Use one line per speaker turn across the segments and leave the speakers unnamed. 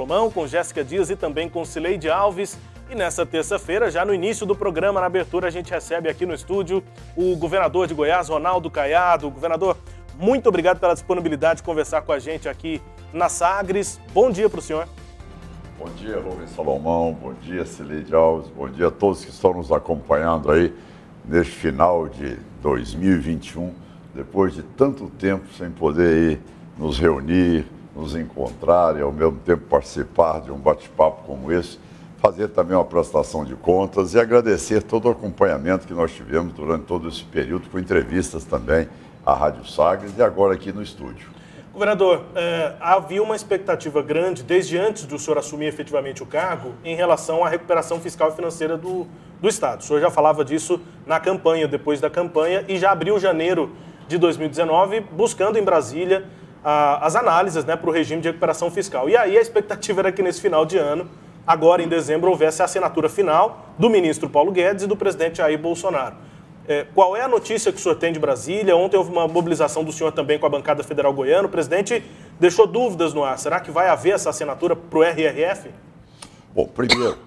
Salomão, com Jéssica Dias e também com Cileide Alves. E nessa terça-feira, já no início do programa, na abertura, a gente recebe aqui no estúdio o governador de Goiás, Ronaldo Caiado. Governador, muito obrigado pela disponibilidade de conversar com a gente aqui na Sagres. Bom dia para o senhor.
Bom dia, Rubens Salomão. Bom dia, Cileide Alves. Bom dia a todos que estão nos acompanhando aí neste final de 2021, depois de tanto tempo sem poder ir nos reunir, nos encontrar e ao mesmo tempo participar de um bate-papo como esse, fazer também uma prestação de contas e agradecer todo o acompanhamento que nós tivemos durante todo esse período, com entrevistas também à Rádio Sagres e agora aqui no estúdio.
Governador, havia uma expectativa grande, desde antes do senhor assumir efetivamente o cargo, em relação à recuperação fiscal e financeira do Estado. O senhor já falava disso na campanha, depois da campanha, e já abriu janeiro de 2019, buscando em Brasília as análises, né, para o regime de recuperação fiscal. E aí a expectativa era que nesse final de ano, agora em dezembro, houvesse a assinatura final do ministro Paulo Guedes e do presidente Jair Bolsonaro. Qual é a notícia que o senhor tem de Brasília? Ontem houve uma mobilização do senhor também com a bancada federal goiana. O presidente deixou dúvidas no ar. Será que vai haver essa assinatura para o RRF?
Bom, primeiro,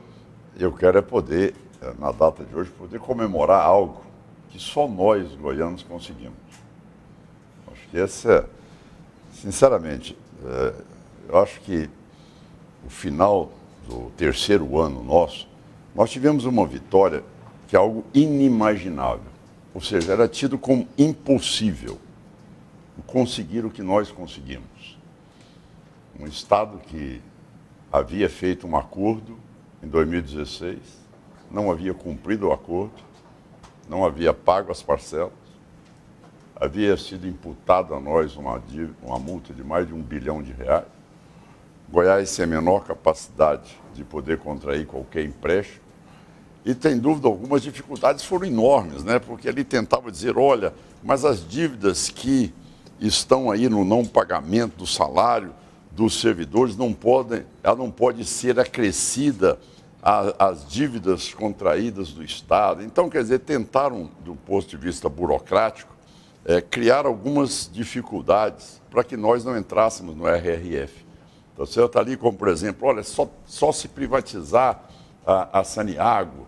eu quero poder, na data de hoje, poder comemorar algo que só nós, goianos, conseguimos. Acho que essa sinceramente, eu acho que o final do terceiro ano nosso, nós tivemos uma vitória que é algo inimaginável. Ou seja, era tido como impossível conseguir o que nós conseguimos. Um Estado que havia feito um acordo em 2016, não havia cumprido o acordo, não havia pago as parcelas, havia sido imputado a nós uma multa de mais de R$1 bilhão. Goiás tem a menor capacidade de poder contrair qualquer empréstimo. E, sem dúvida alguma, as dificuldades foram enormes, né? Porque ele tentava dizer, olha, mas as dívidas que estão aí no não pagamento do salário dos servidores ela não pode ser acrescida às dívidas contraídas do Estado. Então, quer dizer, tentaram, do ponto de vista burocrático, criar algumas dificuldades para que nós não entrássemos no RRF. Então, você está ali como, por exemplo, olha, só se privatizar a Saniago,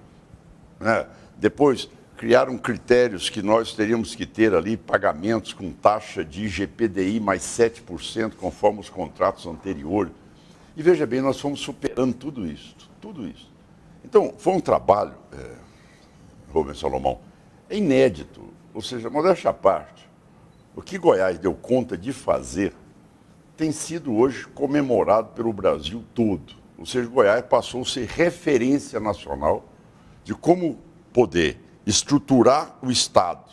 né? Depois, criaram critérios que nós teríamos que ter ali, pagamentos com taxa de IGPDI mais 7%, conforme os contratos anteriores. E veja bem, nós fomos superando tudo isso. Então, foi um trabalho, Rubens Salomão, inédito. Ou seja, modéstia à parte, o que Goiás deu conta de fazer tem sido hoje comemorado pelo Brasil todo. Ou seja, Goiás passou a ser referência nacional de como poder estruturar o Estado,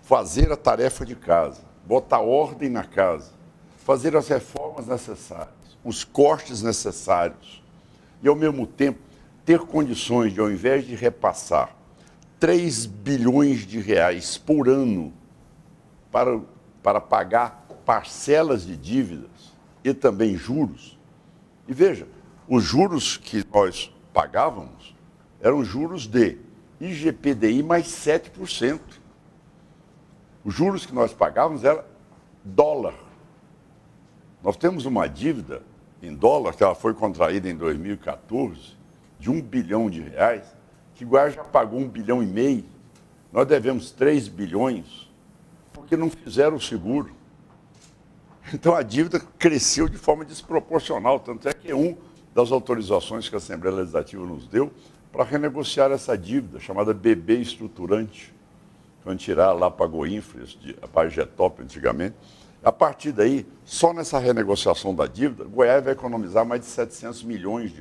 fazer a tarefa de casa, botar ordem na casa, fazer as reformas necessárias, os cortes necessários e, ao mesmo tempo, ter condições de, ao invés de repassar R$3 bilhões por ano para pagar parcelas de dívidas e também juros. E veja, os juros que nós pagávamos eram juros de IGPDI mais 7%. Os juros que nós pagávamos eram dólar. Nós temos uma dívida em dólar, que ela foi contraída em 2014, de R$1 bilhão, que Goiás já pagou R$1,5 bilhão. Nós devemos 3 bilhões, porque não fizeram o seguro. Então a dívida cresceu de forma desproporcional, tanto é que uma das autorizações que a Assembleia Legislativa nos deu para renegociar essa dívida, chamada BB estruturante, quando tirar lá para a Goinfras, para a Getop antigamente. A partir daí, só nessa renegociação da dívida, Goiás vai economizar mais de R$700 milhões.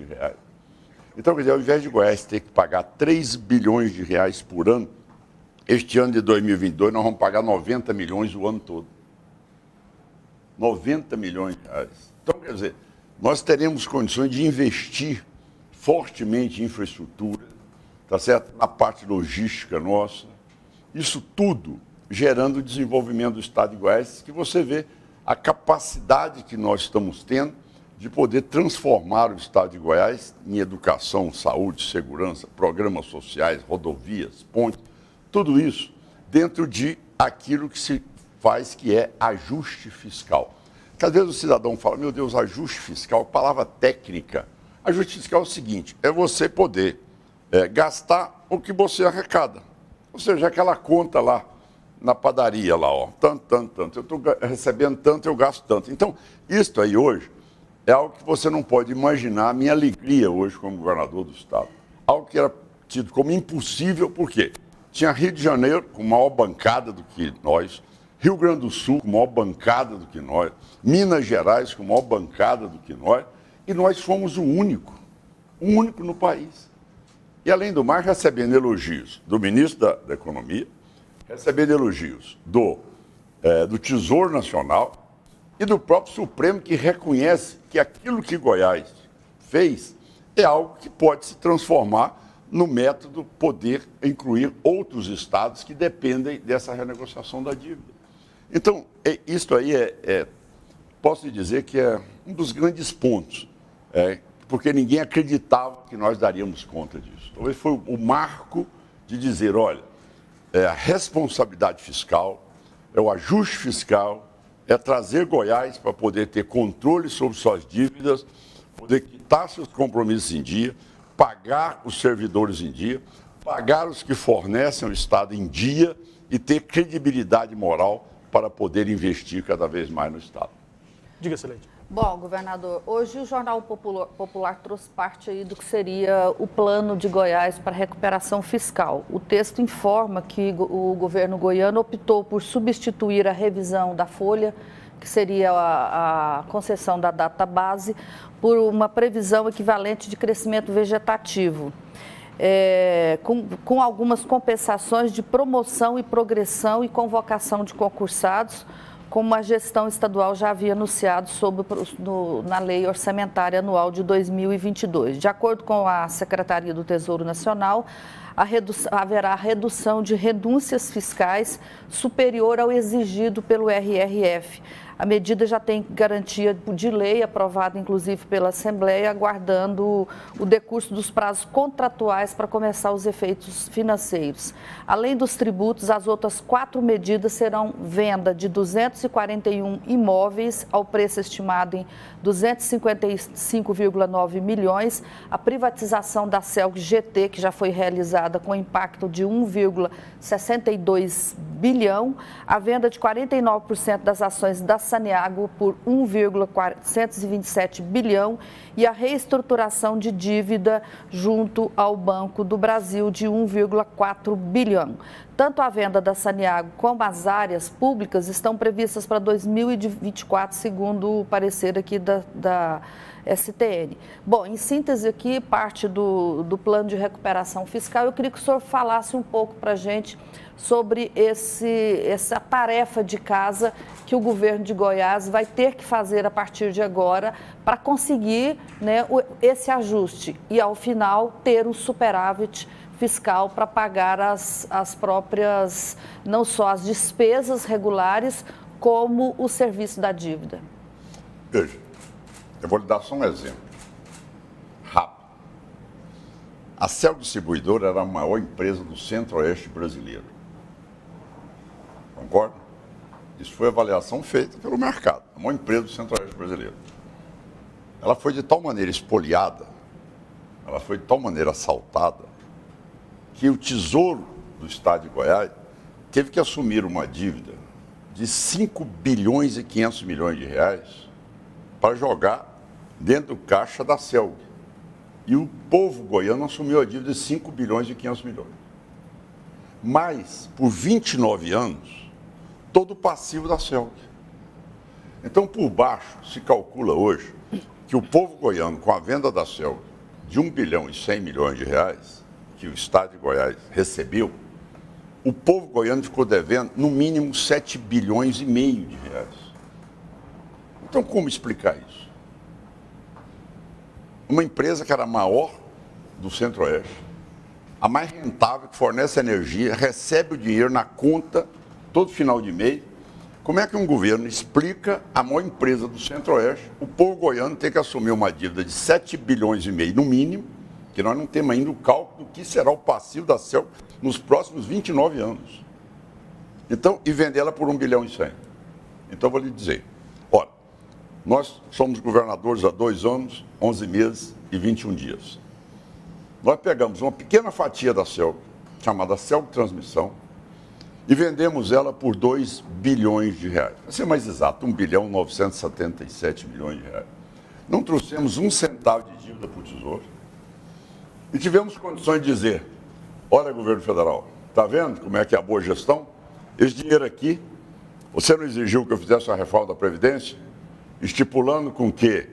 Então, quer dizer, ao invés de Goiás ter que pagar R$3 bilhões por ano, este ano de 2022 nós vamos pagar 90 milhões o ano todo. 90 milhões de reais. Então, quer dizer, nós teremos condições de investir fortemente em infraestrutura, tá certo? Na parte logística nossa. Isso tudo gerando o desenvolvimento do Estado de Goiás, que você vê a capacidade que nós estamos tendo de poder transformar o Estado de Goiás em educação, saúde, segurança, programas sociais, rodovias, pontes, tudo isso dentro de aquilo que se faz, que é ajuste fiscal. que às vezes o cidadão fala, meu Deus, ajuste fiscal, palavra técnica. Ajuste fiscal é o seguinte, é você poder gastar o que você arrecada. Ou seja, aquela conta lá na padaria, lá, ó, tanto. Eu estou recebendo tanto, eu gasto tanto. Então, isso aí hoje é algo que você não pode imaginar a minha alegria hoje como governador do estado. Algo que era tido como impossível, por quê? Tinha Rio de Janeiro com maior bancada do que nós, Rio Grande do Sul com maior bancada do que nós, Minas Gerais com maior bancada do que nós, e nós fomos o único no país. E além do mais, recebendo elogios do ministro da Economia, recebendo elogios do Tesouro Nacional e do próprio Supremo, que reconhece que aquilo que Goiás fez é algo que pode se transformar no método poder incluir outros estados que dependem dessa renegociação da dívida. Então, isso aí posso dizer que é um dos grandes pontos, porque ninguém acreditava que nós daríamos conta disso. Talvez foi o marco de dizer, olha, a responsabilidade fiscal, o ajuste fiscal, trazer Goiás para poder ter controle sobre suas dívidas, poder quitar seus compromissos em dia, pagar os servidores em dia, pagar os que fornecem ao Estado em dia e ter credibilidade moral para poder investir cada vez mais no Estado.
Diga, Excelente.
Bom, governador, hoje o Jornal Popular trouxe parte aí do que seria o plano de Goiás para recuperação fiscal. O texto informa que o governo goiano optou por substituir a revisão da folha, que seria a concessão da data base, por uma previsão equivalente de crescimento vegetativo, com algumas compensações de promoção e progressão e convocação de concursados, como a gestão estadual já havia anunciado na Lei Orçamentária Anual de 2022. De acordo com a Secretaria do Tesouro Nacional, haverá redução de renúncias fiscais superior ao exigido pelo RRF. A medida já tem garantia de lei, aprovada inclusive pela Assembleia, aguardando o decurso dos prazos contratuais para começar os efeitos financeiros. Além dos tributos, as outras 4 medidas serão venda de 241 imóveis ao preço estimado em 255,9 milhões, a privatização da Celg GT, que já foi realizada com impacto de 1,62 bilhão, a venda de 49% das ações da Saneago por 1,427 bilhão e a reestruturação de dívida junto ao Banco do Brasil de 1,4 bilhão. Tanto a venda da Saneago como as áreas públicas estão previstas para 2024, segundo o parecer aqui da STN. Bom, em síntese aqui, parte do plano de recuperação fiscal, eu queria que o senhor falasse um pouco para a gente sobre essa tarefa de casa que o governo de Goiás vai ter que fazer a partir de agora para conseguir, né, esse ajuste e, ao final, ter um superávit fiscal para pagar as próprias, não só as despesas regulares, como o serviço da dívida.
Veja, eu vou lhe dar só um exemplo, rápido. A Celg Distribuidora era a maior empresa do Centro-Oeste brasileiro. Concorda? Isso foi a avaliação feita pelo mercado, a maior empresa do Centro-Oeste brasileiro. Ela foi de tal maneira espoliada, ela foi de tal maneira assaltada, que o Tesouro do Estado de Goiás teve que assumir uma dívida de 5 bilhões e 500 milhões de reais para jogar dentro do caixa da Celg. E o povo goiano assumiu a dívida de 5 bilhões e 500 milhões. Mas, por 29 anos, todo o passivo da Celg. Então, por baixo, se calcula hoje que o povo goiano, com a venda da Celg de 1 bilhão e 100 milhões de reais, que o Estado de Goiás recebeu, o povo goiano ficou devendo, no mínimo, 7 bilhões e meio de reais. Então, como explicar isso? Uma empresa que era a maior do Centro-Oeste, a mais rentável, que fornece energia, recebe o dinheiro na conta todo final de mês. Como é que um governo explica a maior empresa do Centro-Oeste, o povo goiano ter que assumir uma dívida de 7 bilhões e meio no mínimo, que nós não temos ainda o cálculo do que será o passivo da Celg nos próximos 29 anos. Então, e vender ela por 1 bilhão e 100. Então, eu vou lhe dizer, olha, Nós somos governadores há 2 anos, 11 meses e 21 dias. Nós pegamos uma pequena fatia da Celg, chamada Celg Transmissão, e vendemos ela por 2 bilhões de reais. Para ser mais exato, 1 bilhão 977 milhões de reais. Não trouxemos um centavo de dívida para o Tesouro. E tivemos condições de dizer, olha, governo federal, está vendo como é que é a boa gestão? Esse dinheiro aqui, você não exigiu que eu fizesse a reforma da Previdência, estipulando com que,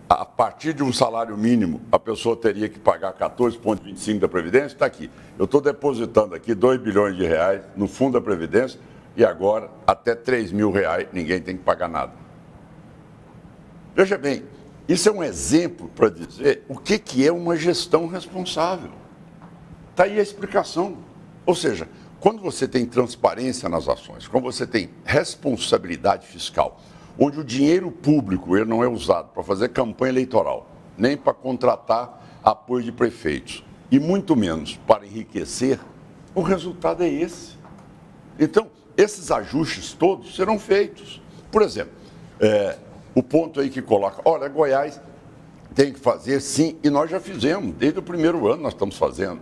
a partir de um salário mínimo, a pessoa teria que pagar 14,25 da Previdência? Está aqui. Eu estou depositando aqui 2 bilhões de reais no fundo da Previdência e agora, até 3 mil reais, ninguém tem que pagar nada. Veja bem, isso é um exemplo para dizer o que é uma gestão responsável. Está aí a explicação. Ou seja, quando você tem transparência nas ações, quando você tem responsabilidade fiscal, onde o dinheiro público ele não é usado para fazer campanha eleitoral, nem para contratar apoio de prefeitos, e muito menos para enriquecer, o resultado é esse. Então, esses ajustes todos serão feitos. Por exemplo, o ponto aí que coloca, olha, Goiás tem que fazer sim, e nós já fizemos, desde o primeiro ano nós estamos fazendo.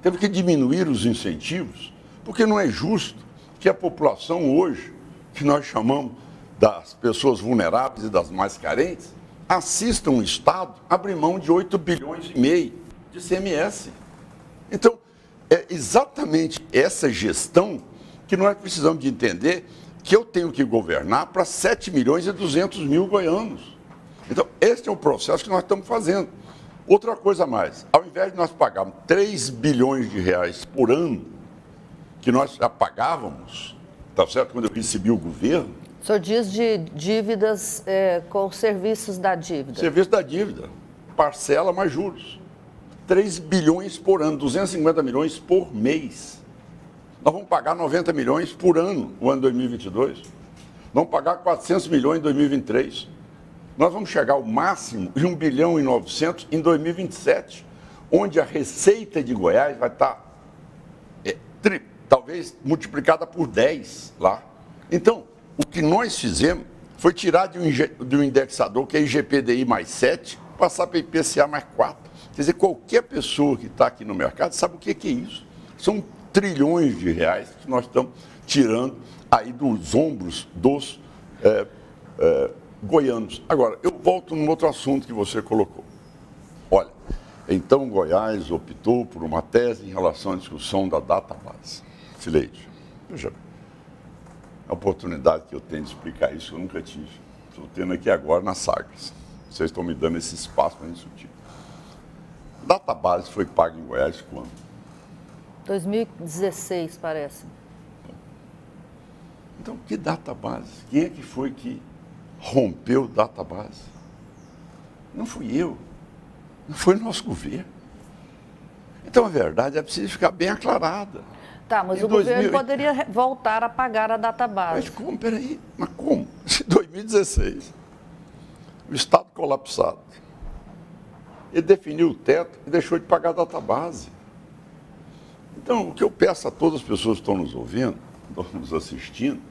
Temos que diminuir os incentivos, porque não é justo que a população hoje, que nós chamamos das pessoas vulneráveis e das mais carentes, assistam o Estado abrir mão de 8 bilhões e meio de CMS. Então, é exatamente essa gestão que nós precisamos de entender que eu tenho que governar para 7 milhões e 200 mil goianos. Então, esse é o processo que nós estamos fazendo. Outra coisa a mais, ao invés de nós pagarmos 3 bilhões de reais por ano, que nós já pagávamos, tá certo, quando eu recebi o governo.
O senhor diz de dívidas com serviços da dívida.
Serviço da dívida, parcela mais juros. 3 bilhões por ano, 250 milhões por mês. Nós vamos pagar 90 milhões por ano no ano 2022. Vamos pagar 400 milhões em 2023. Nós vamos chegar ao máximo de 1 bilhão e 900 em 2027, onde a receita de Goiás vai estar talvez multiplicada por 10 lá. Então, o que nós fizemos foi tirar de um indexador que é IGPDI mais 7, passar para IPCA mais 4. Quer dizer, qualquer pessoa que está aqui no mercado sabe o que é isso. São trilhões de reais que nós estamos tirando aí dos ombros dos goianos. Agora, eu volto num outro assunto que você colocou. Olha, então Goiás optou por uma tese em relação à discussão da database. Sileide, veja bem. A oportunidade que eu tenho de explicar isso, eu nunca tive. Estou tendo aqui agora nas Sagres. Vocês estão me dando esse espaço para discutir. A database foi paga em Goiás quando?
2016, parece.
Então, que database? Quem é que foi que rompeu database? Não fui eu. Não foi o nosso governo. Então, a verdade é preciso ficar bem aclarada.
Tá, mas o governo poderia voltar a pagar a database.
Mas como? Peraí, mas como? Em 2016, o Estado colapsado, ele definiu o teto e deixou de pagar a database. Então, o que eu peço a todas as pessoas que estão nos ouvindo, estão nos assistindo,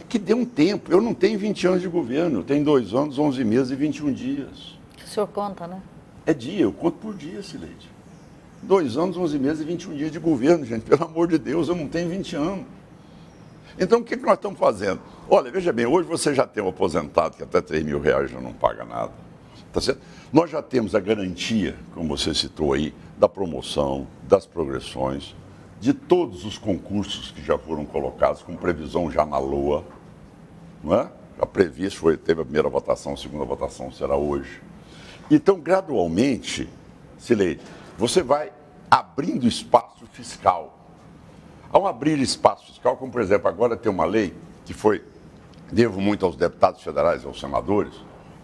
é que dê um tempo. Eu não tenho 20 anos de governo, eu tenho 2 anos, 11 meses e 21 dias.
O senhor conta, né?
É dia, eu conto por dia, Sileide. 2 anos, 11 meses e 21 dias de governo, gente. Pelo amor de Deus, eu não tenho 20 anos. Então, o que nós estamos fazendo? Olha, veja bem, hoje você já tem um aposentado que até 3 mil reais já não paga nada. Tá certo? Nós já temos a garantia, como você citou aí, da promoção, das progressões, de todos os concursos que já foram colocados, com previsão já na LOA. Não é? Já previsto, teve a primeira votação, a segunda votação será hoje. Então, gradualmente, Sileide, você vai abrindo espaço fiscal. Ao abrir espaço fiscal, como por exemplo, agora tem uma lei que devo muito aos deputados federais e aos senadores,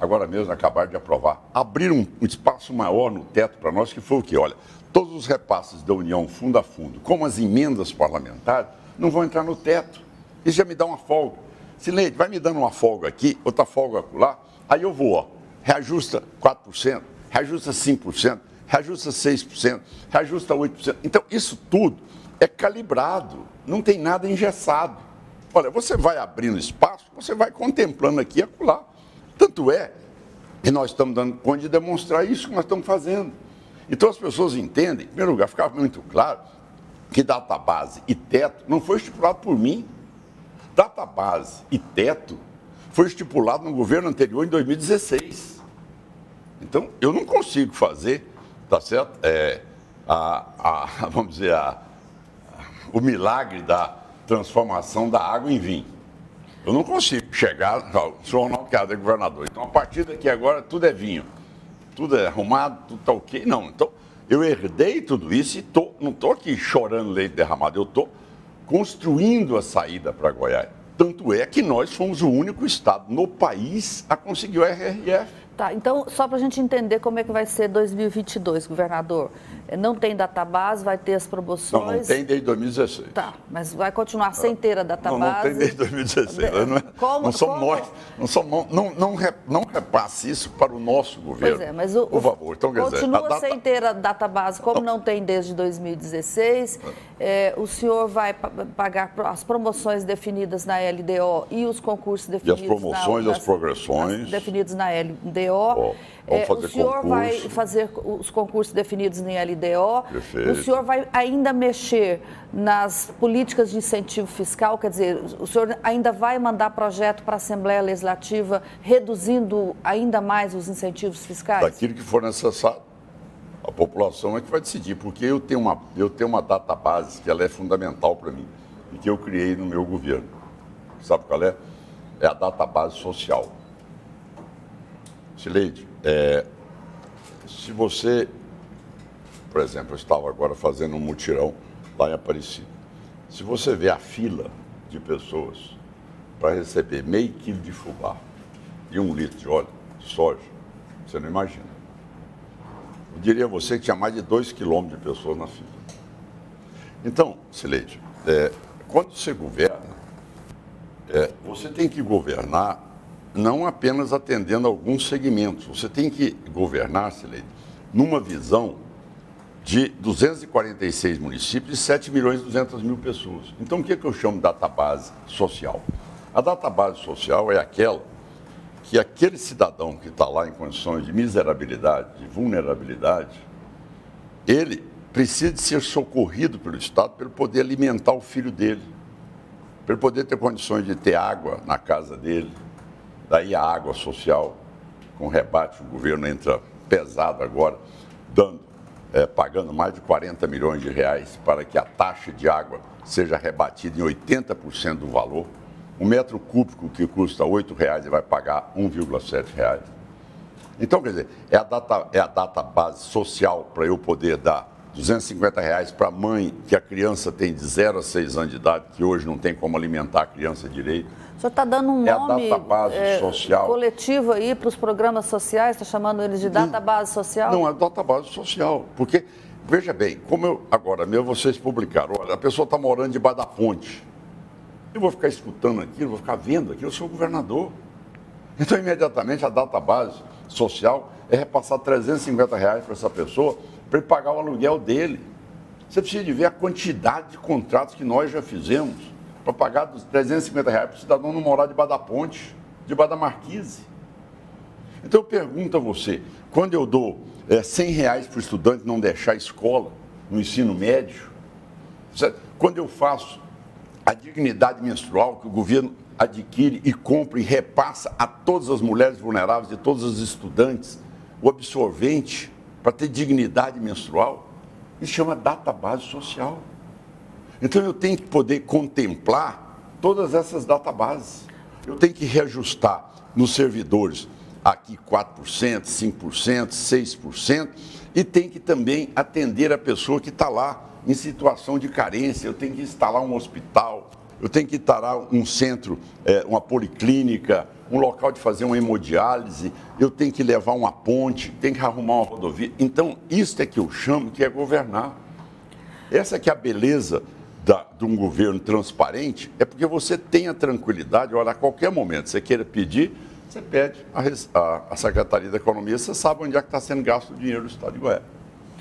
agora mesmo acabaram de aprovar, abrir um espaço maior no teto para nós, que foi o quê? Olha, todos os repasses da União fundo a fundo, como as emendas parlamentares, não vão entrar no teto. Isso já me dá uma folga. Sileide, vai me dando uma folga aqui, outra folga lá, aí eu vou, ó, reajusta 4%, reajusta 5%, reajusta 6%, reajusta 8%. Então, isso tudo é calibrado, não tem nada engessado. Olha, você vai abrindo espaço, você vai contemplando aqui e acolá. Tanto é que nós estamos dando conta de demonstrar isso que nós estamos fazendo. Então as pessoas entendem, em primeiro lugar, ficava muito claro que database e teto não foi estipulado por mim. Database e teto foi estipulado no governo anterior em 2016. Então, eu não consigo fazer, tá certo? Vamos dizer, o milagre da transformação da água em vinho. Eu não consigo chegar, não, o senhor Ronaldo Caiado é governador, então a partir daqui agora tudo é vinho, tudo é arrumado, tudo está ok. Não, então eu herdei tudo isso e não estou aqui chorando leite derramado, eu estou construindo a saída para Goiás. Tanto é que nós fomos o único estado no país a conseguir o RRF.
Tá, então, só para a gente entender como é que vai ser 2022, governador. Não tem database, vai ter as promoções...
Não tem desde 2016.
Tá, mas vai continuar sem ter a database?
Não tem desde 2016. Não repasse isso para o nosso governo.
Pois é, mas
por favor. Então,
continua sem ter a database, como não tem desde 2016. O senhor vai pagar as promoções definidas na LDO e os concursos definidos...
E as promoções e as progressões...
Definidos na LDO.
Vamos fazer
o senhor
concurso.
vai fazer os concursos definidos em LDO.
Perfeito.
O senhor vai ainda mexer nas políticas de incentivo fiscal, quer dizer, o senhor ainda vai mandar projeto para a Assembleia Legislativa reduzindo ainda mais os incentivos fiscais?
Daquilo que for necessário. A população é que vai decidir, porque eu tenho uma database que ela é fundamental para mim e que eu criei no meu governo. Sabe qual é? É a database social. Sileide, se você, por exemplo, eu estava agora fazendo um mutirão lá em Aparecida. Se você vê a fila de pessoas para receber meio quilo de fubá e 1 litro de óleo de soja, você não imagina. Eu diria a você que tinha mais de 2 quilômetros de pessoas na fila. Então, Sileide, quando você governa, você tem que governar não apenas atendendo a alguns segmentos. Você tem que governar, Sileide, numa visão de 246 municípios e 7 milhões e 200 mil pessoas. Então, o que eu chamo de database social? A database social é aquela que aquele cidadão que está lá em condições de miserabilidade, de vulnerabilidade, ele precisa de ser socorrido pelo Estado para ele poder alimentar o filho dele, para ele poder ter condições de ter água na casa dele. Daí a água social, com rebate, o governo entra pesado agora, pagando mais de 40 milhões de reais para que a taxa de água seja rebatida em 80% do valor. Um metro cúbico que custa R$ 8,00 ele vai pagar R$ 1,7. Então, quer dizer, é a database social para eu poder dar R$ 250 para a mãe que a criança tem de 0 a 6 anos de idade, que hoje não tem como alimentar a criança direito.
O senhor está dando um nome
a database social.
coletivo aí para os programas sociais, está chamando eles de database social?
Não, é database social, porque, veja bem, agora mesmo vocês publicaram, olha, a pessoa está morando debaixo da ponte. Eu vou ficar escutando aquilo, vou ficar vendo aquilo, eu sou governador. Então, imediatamente, a database social é repassar R$ 350 para essa pessoa, para ele pagar o aluguel dele. Você precisa de ver a quantidade de contratos que nós já fizemos para pagar R$ 350 para o cidadão não morar debaixo da ponte, debaixo da marquise. Então, eu pergunto a você, quando eu dou R$ 100 para o estudante não deixar a escola, no ensino médio, certo? Quando eu faço a dignidade menstrual que o governo adquire e compra e repassa a todas as mulheres vulneráveis e todos os estudantes, o absorvente para ter dignidade menstrual, isso chama database social. Então eu tenho que poder contemplar todas essas databases. Eu tenho que reajustar nos servidores aqui 4%, 5%, 6% e tem que também atender a pessoa que está lá em situação de carência. Eu tenho que instalar um hospital, eu tenho que instalar um centro, uma policlínica, um local de fazer uma hemodiálise, eu tenho que levar uma ponte, tenho que arrumar uma rodovia. Então, isso é que eu chamo que é governar. Essa que é a beleza de um governo transparente, é porque você tem a tranquilidade, olha, a qualquer momento você queira pedir, você pede a Secretaria da Economia, você sabe onde é que está sendo gasto o dinheiro do Estado de Goiás.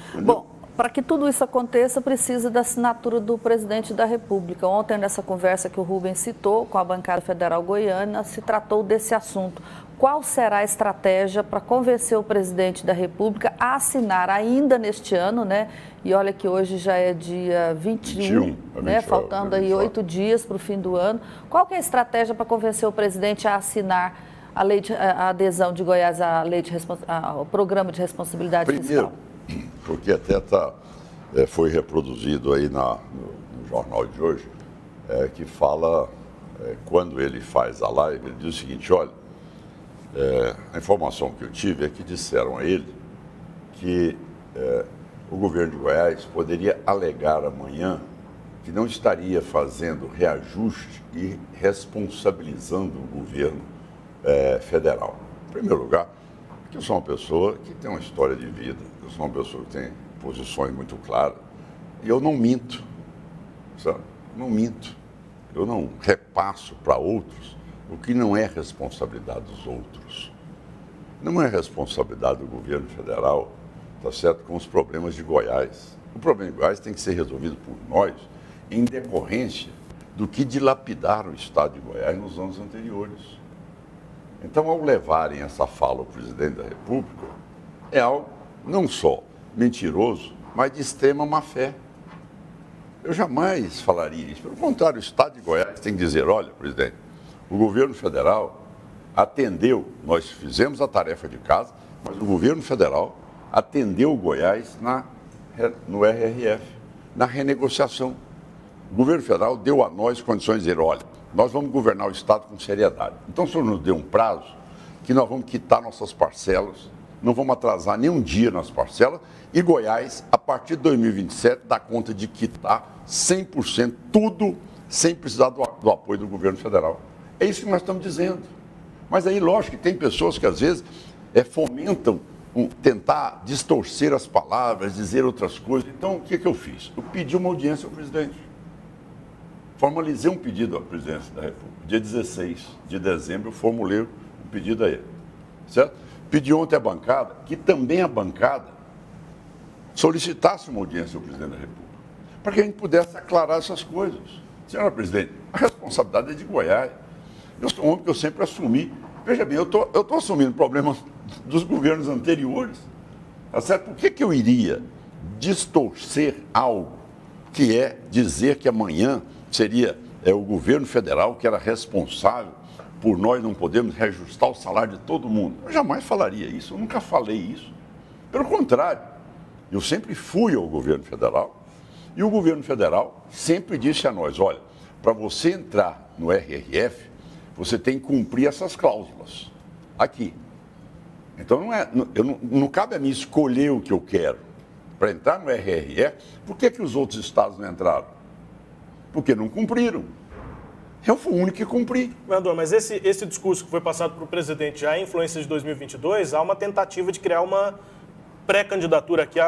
Entendeu?
Bom, para que tudo isso aconteça, precisa da assinatura do presidente da República. Ontem, nessa conversa que o Rubens citou com a bancada federal goiana, se tratou desse assunto. qual será a estratégia para convencer o presidente da República a assinar ainda neste ano, né? E olha que hoje já é dia 21, né? Faltando aí 8 dias para o fim do ano. Qual que é a estratégia para convencer o presidente a assinar a adesão de Goiás ao programa de responsabilidade fiscal?
Primeiro, porque até foi reproduzido aí no jornal de hoje, que fala, quando ele faz a live, ele diz o seguinte: olha, a informação que eu tive é que disseram a ele que o governo de Goiás poderia alegar amanhã que não estaria fazendo reajuste e responsabilizando o governo federal. Em primeiro lugar, porque eu sou uma pessoa que tem uma história de vida, eu sou uma pessoa que tem posições muito claras, e eu não minto, sabe? Não minto. Eu não repasso para outros o que não é responsabilidade dos outros. Não é responsabilidade do governo federal, tá certo, com os problemas de Goiás. O problema de Goiás tem que ser resolvido por nós em decorrência do que dilapidaram o estado de Goiás nos anos anteriores. Então, ao levarem essa fala ao presidente da República, é algo não só mentiroso, mas de extrema má-fé. Eu jamais falaria isso. Pelo contrário, o estado de Goiás tem que dizer: olha, presidente, o governo federal atendeu, nós fizemos a tarefa de casa, mas o governo federal atendeu o Goiás no RRF, na renegociação. O governo federal deu a nós condições de dizer: olha, nós vamos governar o estado com seriedade. Então, o senhor nos deu um prazo que nós vamos quitar nossas parcelas, não vamos atrasar nem um dia nas parcelas, e Goiás, a partir de 2027, dá conta de quitar 100%, tudo, sem precisar do apoio do governo federal. É isso que nós estamos dizendo. Mas aí, lógico, que tem pessoas que, às vezes, fomentam tentar distorcer as palavras, dizer outras coisas. Então, o que eu fiz? Eu pedi uma audiência ao presidente. Formalizei um pedido à presidência da República. Dia 16 de dezembro, eu formulei um pedido a ele. Certo? Pedi ontem à bancada, que também a bancada solicitasse uma audiência ao presidente da República, para que a gente pudesse aclarar essas coisas. Senhora presidente, a responsabilidade é de Goiás. Eu sou um homem que eu sempre assumi. Veja bem, eu estou assumindo problemas dos governos anteriores. Tá certo? Por que eu iria distorcer algo que é dizer que amanhã seria o governo federal que era responsável por nós não podermos reajustar o salário de todo mundo? Eu jamais falaria isso, eu nunca falei isso. Pelo contrário, eu sempre fui ao governo federal e o governo federal sempre disse a nós: olha, para você entrar no RRF, você tem que cumprir essas cláusulas aqui. Então, não cabe a mim escolher o que eu quero. Para entrar no RRF, por que os outros estados não entraram? Porque não cumpriram. Eu fui o único que cumpri.
Governador, mas esse discurso que foi passado para o presidente já em influência de 2022, há uma tentativa de criar uma pré-candidatura aqui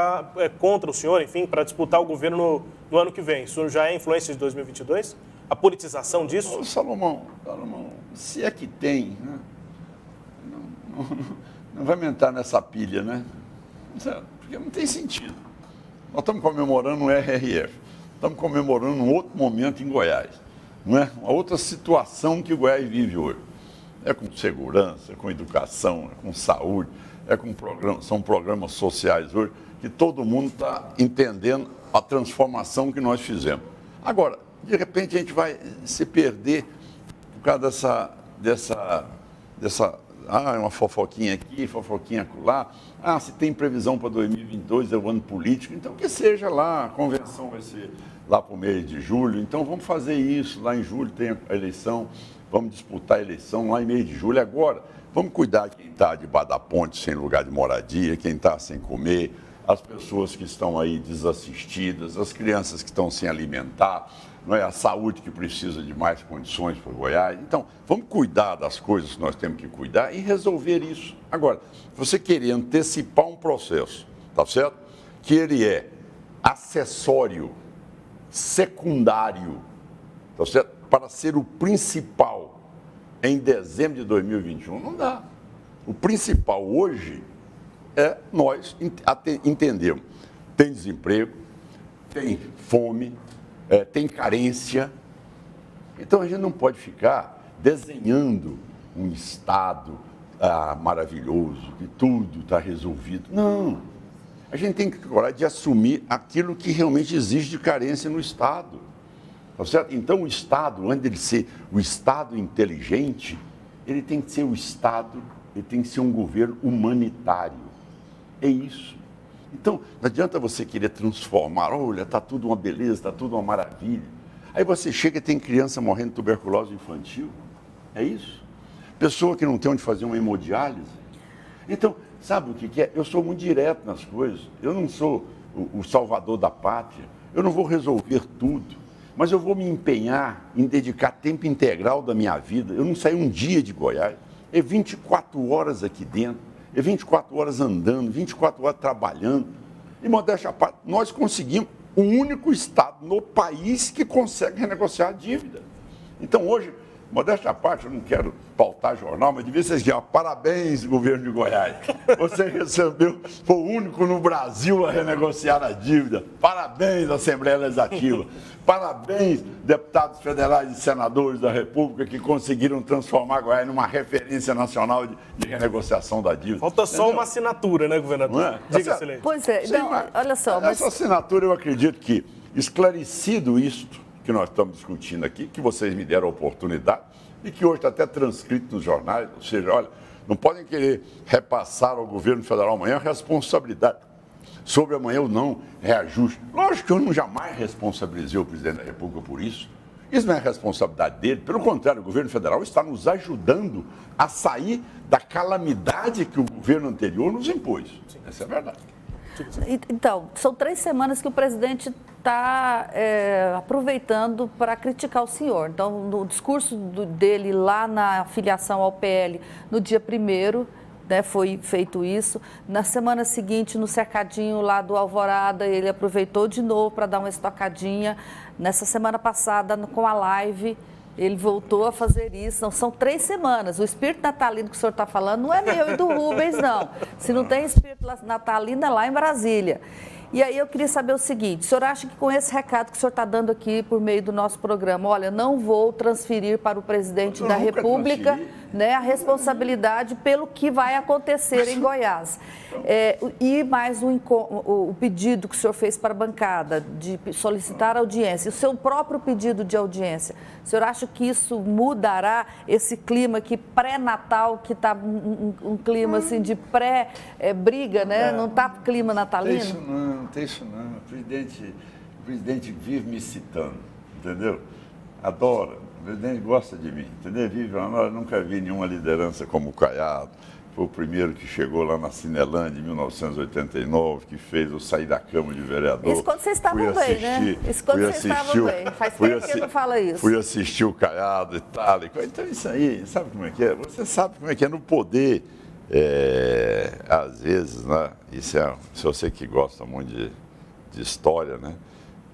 contra o senhor, enfim, para disputar o governo no ano que vem. Isso já é influência de 2022? A politização disso?
Ô, Salomão, se é que tem, né? Não vai me entrar nessa pilha, né? Porque não tem sentido. Nós estamos comemorando um RRF, estamos comemorando um outro momento em Goiás, não é? Uma outra situação que o Goiás vive hoje. É com segurança, é com educação, é com saúde, são programas sociais hoje que todo mundo está entendendo a transformação que nós fizemos. Agora, de repente a gente vai se perder por causa dessa uma fofoquinha aqui, fofoquinha acolá. Se tem previsão para 2022, é o ano político, então que seja lá, a convenção vai ser lá para o mês de julho, então vamos fazer isso, lá em julho tem a eleição, vamos disputar a eleição lá em mês de julho. Agora, vamos cuidar de quem está debaixo da ponte, sem lugar de moradia, quem está sem comer, as pessoas que estão aí desassistidas, as crianças que estão sem alimentar, não é? A saúde que precisa de mais condições para o Goiás. Então, vamos cuidar das coisas que nós temos que cuidar e resolver isso. Agora, você querer antecipar um processo, tá certo? Que ele é acessório, secundário, tá certo? Para ser o principal em dezembro de 2021, não dá. O principal hoje é nós entendermos. Tem desemprego, tem fome, tem carência. Então a gente não pode ficar desenhando um Estado maravilhoso, que tudo está resolvido. Não. A gente tem que ter coragem de assumir aquilo que realmente existe de carência no Estado. Tá certo? Então, o Estado, antes de ser o Estado inteligente, ele tem que ser o Estado, ele tem que ser um governo humanitário. É isso. Então, não adianta você querer transformar, olha, está tudo uma beleza, está tudo uma maravilha. Aí você chega e tem criança morrendo de tuberculose infantil. É isso. Pessoa que não tem onde fazer uma hemodiálise. Então, sabe o que é? Eu sou muito direto nas coisas. Eu não sou o salvador da pátria. Eu não vou resolver tudo. Mas eu vou me empenhar em dedicar tempo integral da minha vida. Eu não saio um dia de Goiás. É 24 horas aqui dentro. É 24 horas andando, 24 horas trabalhando. E, modéstia à parte, nós conseguimos o único Estado no país que consegue renegociar a dívida. Então, hoje, modéstia à parte, eu não quero pautar jornal, mas devia ser assim, ó, parabéns, governo de Goiás. Você recebeu, foi o único no Brasil a renegociar a dívida. Parabéns, Assembleia Legislativa. Parabéns, deputados federais e senadores da República que conseguiram transformar Goiás numa referência nacional de renegociação da dívida.
Falta só uma assinatura, né, governador?
Não é?
Diga, excelente.
Pois é,
Sim,
não,
mas
olha só. Mas...
essa assinatura, eu acredito que, esclarecido isto que nós estamos discutindo aqui, que vocês me deram a oportunidade, e que hoje está até transcrito nos jornais, ou seja, olha, não podem querer repassar ao governo federal amanhã a responsabilidade sobre amanhã ou não reajuste. Lógico que eu jamais responsabilizei o presidente da República por isso. Isso não é responsabilidade dele. Pelo contrário, o governo federal está nos ajudando a sair da calamidade que o governo anterior nos impôs. Essa é a verdade.
Então, são 3 semanas que o presidente está aproveitando para criticar o senhor. Então, no discurso dele lá na filiação ao PL, no dia 1º, né, foi feito isso. Na semana seguinte, no cercadinho lá do Alvorada, ele aproveitou de novo para dar uma estocadinha. Nessa semana passada, com a live, ele voltou a fazer isso. Não, são 3 semanas. O espírito natalino que o senhor está falando não é meu e do Rubens, não. Se não tem espírito natalino, é lá em Brasília. E aí eu queria saber o seguinte, o senhor acha que com esse recado que o senhor está dando aqui por meio do nosso programa, olha, não vou transferir para o presidente da República, né, a responsabilidade pelo que vai acontecer em Goiás. E mais o pedido que o senhor fez para a bancada de solicitar audiência, o seu próprio pedido de audiência, o senhor acha que isso mudará esse clima que pré-natal, que está um clima assim de pré-briga, né? Não está clima natalino?
Não tem isso não. O presidente vive me citando, entendeu? Adora. O presidente gosta de mim, entendeu? Vive, eu nunca vi nenhuma liderança como o Caiado. Foi o primeiro que chegou lá na Cinelândia em 1989, que fez eu sair da Câmara de Vereador.
Isso quando vocês estavam bem, né? Isso quando vocês estavam bem. Faz tempo que não fala isso.
Fui assistir o Caiado e tal. Então isso aí, sabe como é que é? Você sabe como é que é no poder. Às vezes, né? Isso se você que gosta muito de história, né?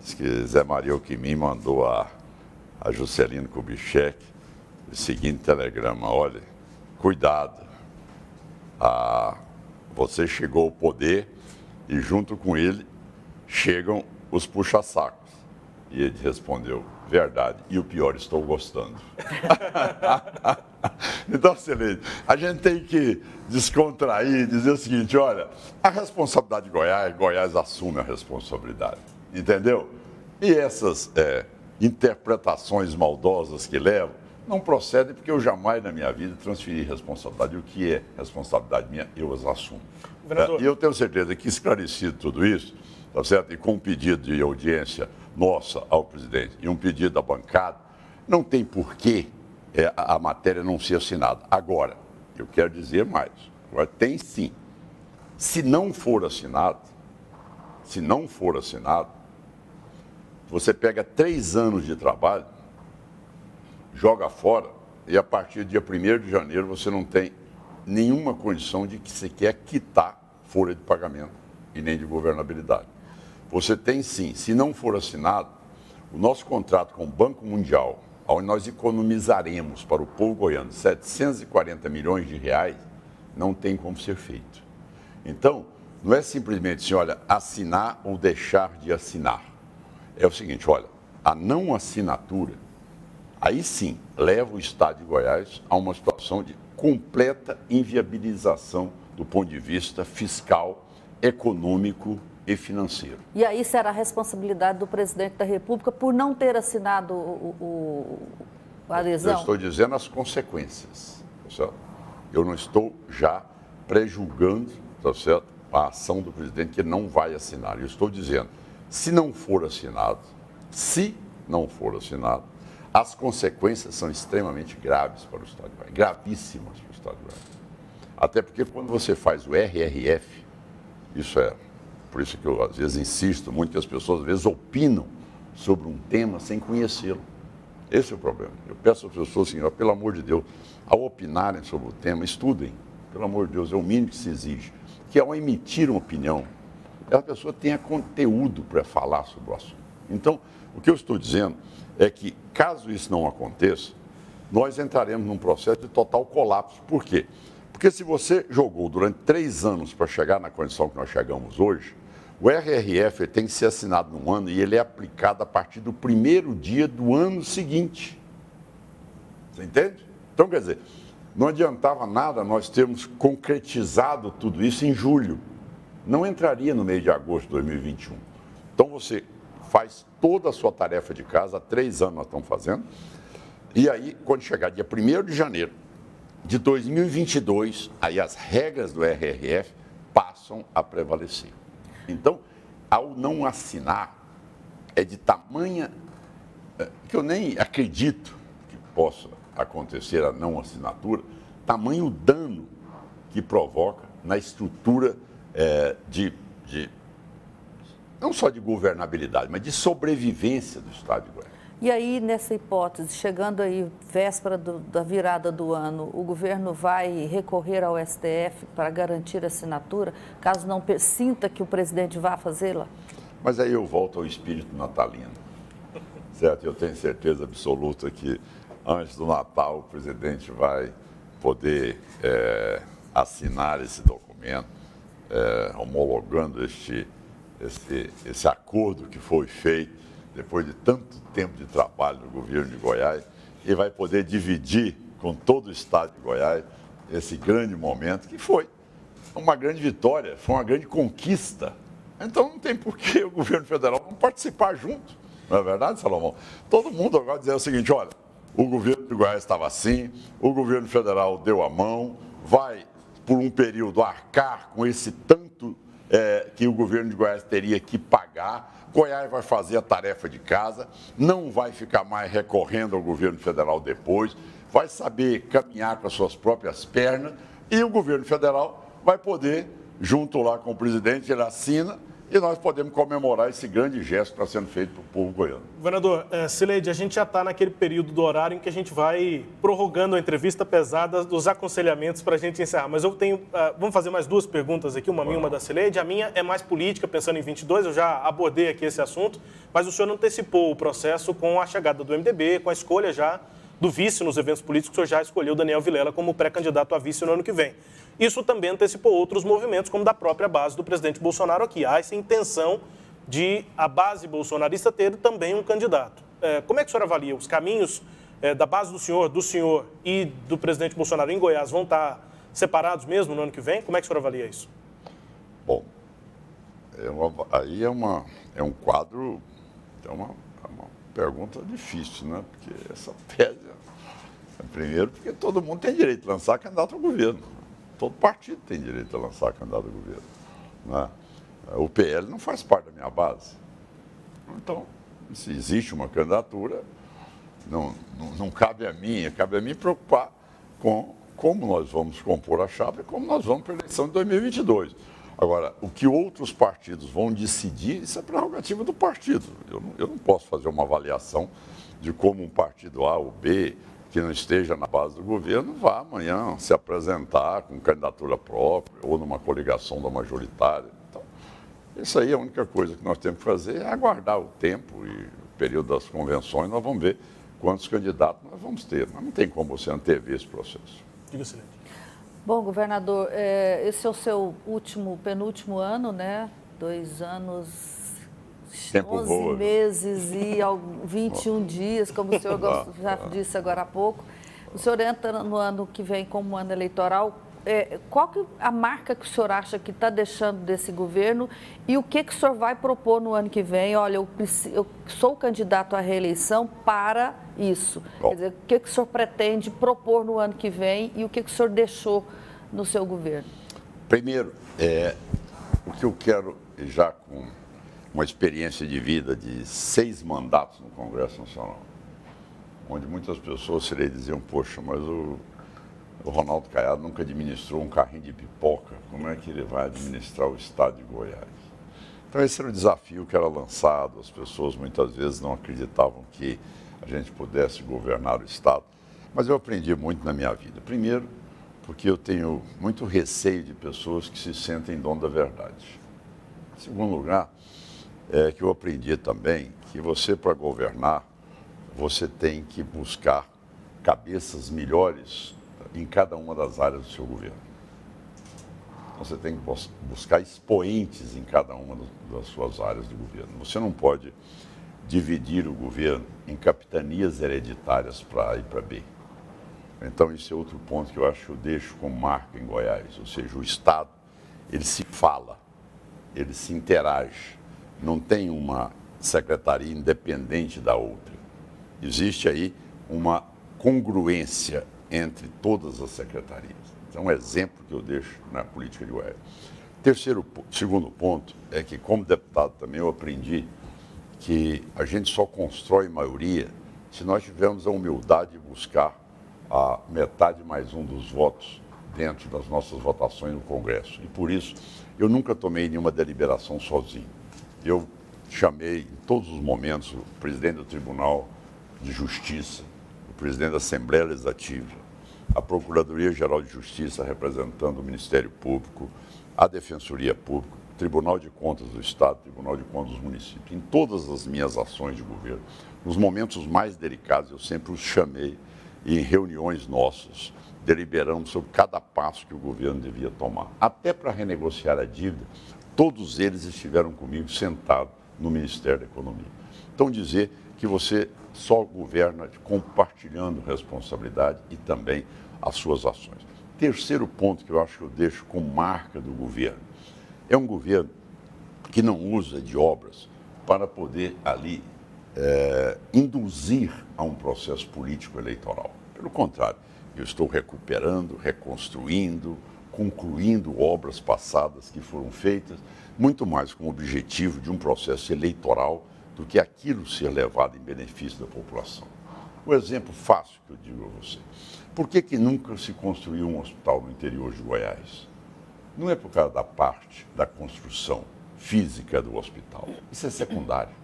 Diz que Zé Maria Alquimim mandou a Juscelino Kubitschek o seguinte telegrama: olha, cuidado, você chegou ao poder e junto com ele chegam os puxa-sacos. E ele respondeu: verdade, e o pior, estou gostando. Então, excelente, a gente tem que descontrair e dizer o seguinte, olha, a responsabilidade de Goiás assume a responsabilidade, entendeu? E essas interpretações maldosas que levam não procedem porque eu jamais na minha vida transferi responsabilidade. O que é responsabilidade minha, eu as assumo. E eu tenho certeza que esclarecido tudo isso, tá certo? E com um pedido de audiência nossa ao presidente e um pedido da bancada, não tem porquê a matéria não ser assinada. Agora, eu quero dizer mais, agora tem sim. Se não for assinado, você pega 3 anos de trabalho, joga fora e a partir do dia 1º de janeiro você não tem nenhuma condição de que sequer quitar folha de pagamento e nem de governabilidade. Você tem sim, se não for assinado, o nosso contrato com o Banco Mundial, onde nós economizaremos para o povo goiano 740 milhões de reais, não tem como ser feito. Então, não é simplesmente assim, olha, assinar ou deixar de assinar. É o seguinte, olha, a não assinatura aí sim leva o Estado de Goiás a uma situação de completa inviabilização do ponto de vista fiscal, econômico e financeiro.
E aí será a responsabilidade do presidente da República por não ter assinado a adesão?
Eu estou dizendo as consequências, tá certo? Eu não estou já prejulgando, tá certo, a ação do presidente que não vai assinar. Eu estou dizendo, se não for assinado, as consequências são extremamente graves para o Estado de Goiás, gravíssimas para o Estado de Goiás. Até porque quando você faz o RRF, isso é, por isso que eu às vezes insisto muito que as pessoas às vezes opinam sobre um tema sem conhecê-lo. Esse é o problema. Eu peço às pessoas, senhor, pelo amor de Deus, ao opinarem sobre o tema, estudem. Pelo amor de Deus, é o mínimo que se exige. Que ao emitir uma opinião, a pessoa tenha conteúdo para falar sobre o assunto. Então, o que eu estou dizendo é que, caso isso não aconteça, nós entraremos num processo de total colapso. Por quê? Porque se você jogou durante 3 anos para chegar na condição que nós chegamos hoje, o RRF tem que ser assinado num ano e ele é aplicado a partir do primeiro dia do ano seguinte. Você entende? Então, quer dizer, não adiantava nada nós termos concretizado tudo isso em julho. Não entraria no mês de agosto de 2021. Então, você faz toda a sua tarefa de casa, há 3 anos nós estamos fazendo, e aí, quando chegar dia 1º de janeiro de 2022, aí as regras do RRF passam a prevalecer. Então, ao não assinar, é de tamanha que eu nem acredito que possa acontecer a não assinatura, tamanho dano que provoca na estrutura não só de governabilidade, mas de sobrevivência do Estado de Goiás.
E aí, nessa hipótese, chegando aí véspera da virada do ano, o governo vai recorrer ao STF para garantir a assinatura, caso não sinta que o presidente vá fazê-la?
Mas aí eu volto ao espírito natalino, certo? Eu tenho certeza absoluta que antes do Natal o presidente vai poder assinar esse documento, homologando esse acordo que foi feito depois de tanto tempo de trabalho no governo de Goiás, e vai poder dividir com todo o estado de Goiás esse grande momento, que foi uma grande vitória, foi uma grande conquista. Então não tem por que o governo federal não participar junto, não é verdade, Salomão? Todo mundo agora dizer o seguinte, olha, o governo de Goiás estava assim, o governo federal deu a mão, vai por um período arcar com esse tanto que o governo de Goiás teria que pagar. Goiás vai fazer a tarefa de casa, não vai ficar mais recorrendo ao governo federal depois, vai saber caminhar com as suas próprias pernas e o governo federal vai poder, junto lá com o presidente, ele assina e nós podemos comemorar esse grande gesto que está sendo feito para o povo goiano.
Governador, Cileide, a gente já está naquele período do horário em que a gente vai prorrogando a entrevista pesada dos aconselhamentos para a gente encerrar. Mas eu tenho, vamos fazer mais 2 perguntas aqui, uma minha e uma da Cileide. A minha é mais política, pensando em 22, eu já abordei aqui esse assunto, mas o senhor antecipou o processo com a chegada do MDB, com a escolha já do vice nos eventos políticos, o senhor já escolheu Daniel Vilela como pré-candidato a vice no ano que vem. Isso também antecipou outros movimentos, como da própria base do presidente Bolsonaro aqui. Há essa intenção de a base bolsonarista ter também um candidato. Como é que o senhor avalia? Os caminhos da base do senhor e do presidente Bolsonaro em Goiás vão estar separados mesmo no ano que vem? Como é que o senhor avalia isso?
Bom, aí é um quadro, é uma pergunta difícil, né? Porque essa tese, primeiro, porque todo mundo tem direito de lançar candidato ao governo. Todo partido tem direito a lançar candidato ao governo, né? O PL não faz parte da minha base. Então, se existe uma candidatura, não cabe a mim preocupar com como nós vamos compor a chapa e como nós vamos para a eleição de 2022. Agora, o que outros partidos vão decidir, isso é prerrogativa do partido. Eu não posso fazer uma avaliação de como um partido A ou B, que não esteja na base do governo, vá amanhã se apresentar com candidatura própria ou numa coligação da majoritária. Então, isso aí é a única coisa que nós temos que fazer, é aguardar o tempo e o período das convenções, nós vamos ver quantos candidatos nós vamos ter. Mas não tem como você antever esse processo.
Diga, Cileide.
Bom, governador, esse é o seu penúltimo ano, né? 2 anos
Tempo
11
voa.
meses e 21 dias, como o senhor já disse agora há pouco. O senhor entra no ano que vem como ano eleitoral. Qual que é a marca que o senhor acha que está deixando desse governo e o que o senhor vai propor no ano que vem? Olha, eu sou candidato à reeleição para isso.
Bom.
Quer dizer, o que o senhor pretende propor no ano que vem e o que o senhor deixou no seu governo?
Primeiro, o que eu quero, já com uma experiência de vida de 6 mandatos no Congresso Nacional, onde muitas pessoas diziam, poxa, mas o Ronaldo Caiado nunca administrou um carrinho de pipoca, como é que ele vai administrar o estado de Goiás? Então esse era o desafio que era lançado, as pessoas muitas vezes não acreditavam que a gente pudesse governar o estado, mas eu aprendi muito na minha vida. Primeiro, porque eu tenho muito receio de pessoas que se sentem dono da verdade. Em segundo lugar, que eu aprendi também que você, para governar, você tem que buscar cabeças melhores em cada uma das áreas do seu governo. Você tem que buscar expoentes em cada uma das suas áreas do governo. Você não pode dividir o governo em capitanias hereditárias para A e para B. Então, esse é outro ponto que eu acho que eu deixo como marca em Goiás. Ou seja, o Estado, ele se fala, ele se interage. Não tem uma secretaria independente da outra. Existe aí uma congruência entre todas as secretarias. Então, um exemplo que eu deixo na política de Goiás. Segundo ponto é que, como deputado também, eu aprendi que a gente só constrói maioria se nós tivermos a humildade de buscar a metade mais um dos votos dentro das nossas votações no Congresso. E por isso, eu nunca tomei nenhuma deliberação sozinho. Eu chamei em todos os momentos o presidente do Tribunal de Justiça, o presidente da Assembleia Legislativa, a Procuradoria-Geral de Justiça representando o Ministério Público, a Defensoria Pública, o Tribunal de Contas do Estado, o Tribunal de Contas dos Municípios. Em todas as minhas ações de governo, nos momentos mais delicados, eu sempre os chamei e em reuniões nossas, deliberamos sobre cada passo que o governo devia tomar. Até para renegociar a dívida, todos eles estiveram comigo sentados no Ministério da Economia. Então, dizer que você só governa compartilhando responsabilidade e também as suas ações. Terceiro ponto que eu acho que eu deixo como marca do governo. É um governo que não usa de obras para poder ali induzir a um processo político eleitoral. Pelo contrário, eu estou recuperando, reconstruindo, concluindo obras passadas que foram feitas, muito mais com o objetivo de um processo eleitoral do que aquilo ser levado em benefício da população. O exemplo fácil que eu digo a você. Por que nunca se construiu um hospital no interior de Goiás? Não é por causa da parte da construção física do hospital. Isso é secundário.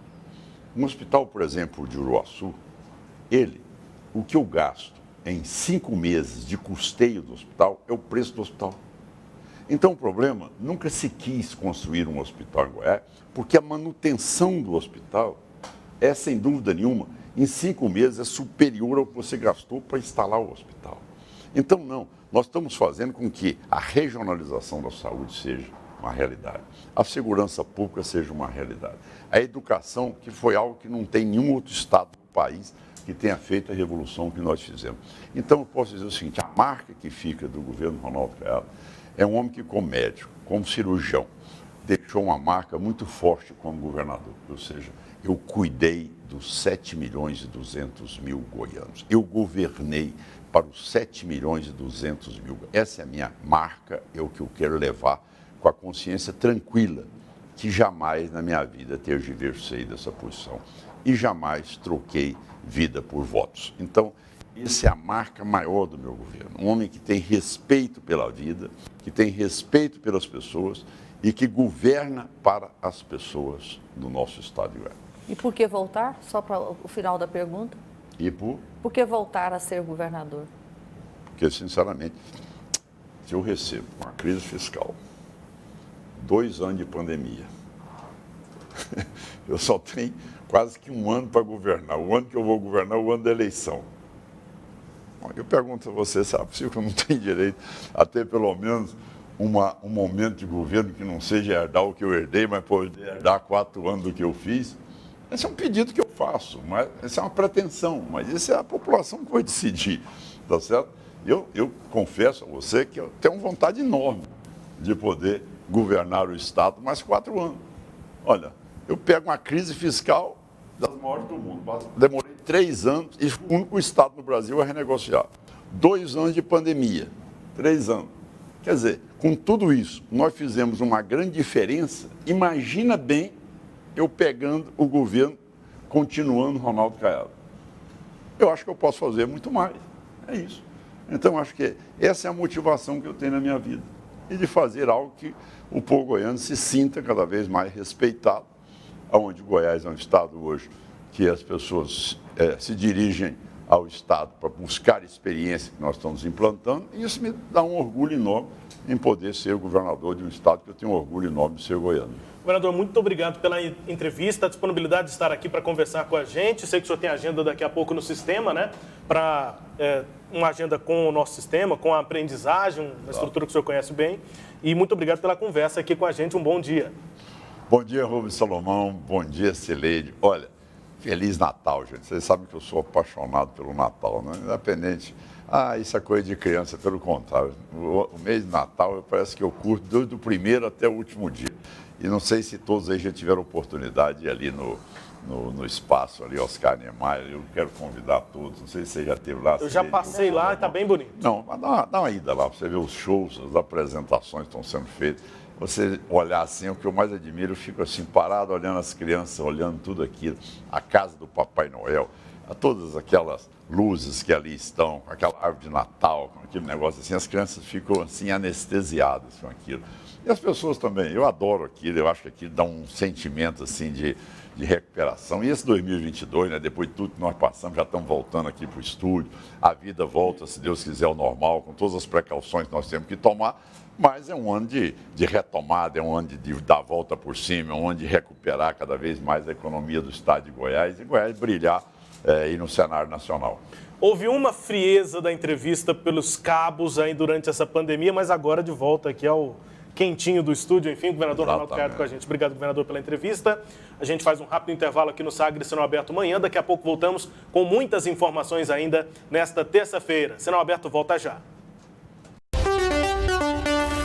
Um hospital, por exemplo, de Uruaçu, o que eu gasto em 5 meses de custeio do hospital é o preço do hospital. Então, o problema, nunca se quis construir um hospital em Goiás, porque a manutenção do hospital é, sem dúvida nenhuma, em 5 meses é superior ao que você gastou para instalar o hospital. Então, não, nós estamos fazendo com que a regionalização da saúde seja uma realidade, a segurança pública seja uma realidade, a educação, que foi algo que não tem nenhum outro estado do país que tenha feito a revolução que nós fizemos. Então, eu posso dizer o seguinte, a marca que fica do governo Ronaldo Caiado é um homem que, como médico, como cirurgião, deixou uma marca muito forte como governador. Ou seja, eu cuidei dos 7.200.000 goianos. Eu governei para os 7.200.000. Essa é a minha marca, é o que eu quero levar com a consciência tranquila, que jamais na minha vida tergiversei dessa posição e jamais troquei vida por votos. Então, essa é a marca maior do meu governo. Um homem que tem respeito pela vida, que tem respeito pelas pessoas e que governa para as pessoas do nosso estado de Goiás.
E por que voltar? Só para o final da pergunta.
Por
que voltar a ser governador?
Porque, sinceramente, se eu recebo uma crise fiscal, 2 anos de pandemia, eu só tenho quase que 1 ano para governar. O ano que eu vou governar é o ano da eleição. Bom, eu pergunto a você, se é possível que eu não tenho direito a ter pelo menos um momento de governo que não seja herdar o que eu herdei, mas poder herdar 4 anos do que eu fiz. Esse é um pedido que eu faço, mas essa é uma pretensão, mas isso é a população que vai decidir, tá certo? Eu confesso a você que eu tenho vontade enorme de poder governar o Estado mais 4 anos. Olha, eu pego uma crise fiscal das maiores do mundo. Demorei 3 anos e fui o único Estado no Brasil a renegociar. 2 anos de pandemia, 3 anos. Quer dizer, com tudo isso, nós fizemos uma grande diferença. Imagina bem eu pegando o governo, continuando Ronaldo Caiado. Eu acho que eu posso fazer muito mais. É isso. Então, acho que essa é a motivação que eu tenho na minha vida. E de fazer algo que o povo goiano se sinta cada vez mais respeitado, onde Goiás é um estado hoje que as pessoas se dirigem ao estado para buscar a experiência que nós estamos implantando, e isso me dá um orgulho enorme em poder ser governador de um estado que eu tenho um orgulho enorme de ser goiano.
Governador, muito obrigado pela entrevista, a disponibilidade de estar aqui para conversar com a gente. Sei que o senhor tem agenda daqui a pouco no sistema, né? Para uma agenda com o nosso sistema, com a aprendizagem, uma estrutura que o senhor conhece bem. E muito obrigado pela conversa aqui com a gente. Um bom dia.
Bom dia, Rubens Salomão. Bom dia, Cileide. Olha, Feliz Natal, gente. Vocês sabem que eu sou apaixonado pelo Natal, né? Independente. Isso é coisa de criança, pelo contrário. O mês de Natal, parece que eu curto desde o primeiro até o último dia. E não sei se todos aí já tiveram oportunidade de ir ali no espaço, ali, Oscar Niemeyer. Eu quero convidar todos. Não sei se você já esteve lá.
Eu já passei lá e está bem bonito.
Não, mas dá uma ida lá para você ver os shows, as apresentações que estão sendo feitas. Você olhar assim, o que eu mais admiro, eu fico assim, parado, olhando as crianças, olhando tudo aquilo, a casa do Papai Noel, a todas aquelas luzes que ali estão, aquela árvore de Natal, com aquele negócio assim, as crianças ficam assim anestesiadas com aquilo. E as pessoas também, eu adoro aquilo, eu acho que aquilo dá um sentimento assim de recuperação. E esse 2022, né, depois de tudo que nós passamos, já estamos voltando aqui para o estúdio, a vida volta, se Deus quiser, ao normal, com todas as precauções que nós temos que tomar, mas é um ano de retomada, é um ano de dar a volta por cima, é um ano de recuperar cada vez mais a economia do estado de Goiás, e Goiás brilhar aí no cenário nacional.
Houve uma frieza da entrevista pelos cabos aí durante essa pandemia, mas agora de volta aqui ao quentinho do estúdio. Enfim, o governador Ronaldo Caiado com a gente. Obrigado, governador, pela entrevista. A gente faz um rápido intervalo aqui no Sagres Sinal Aberto amanhã. Daqui a pouco voltamos com muitas informações ainda nesta terça-feira. Sinal Aberto volta já.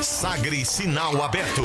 Sagres Sinal Aberto.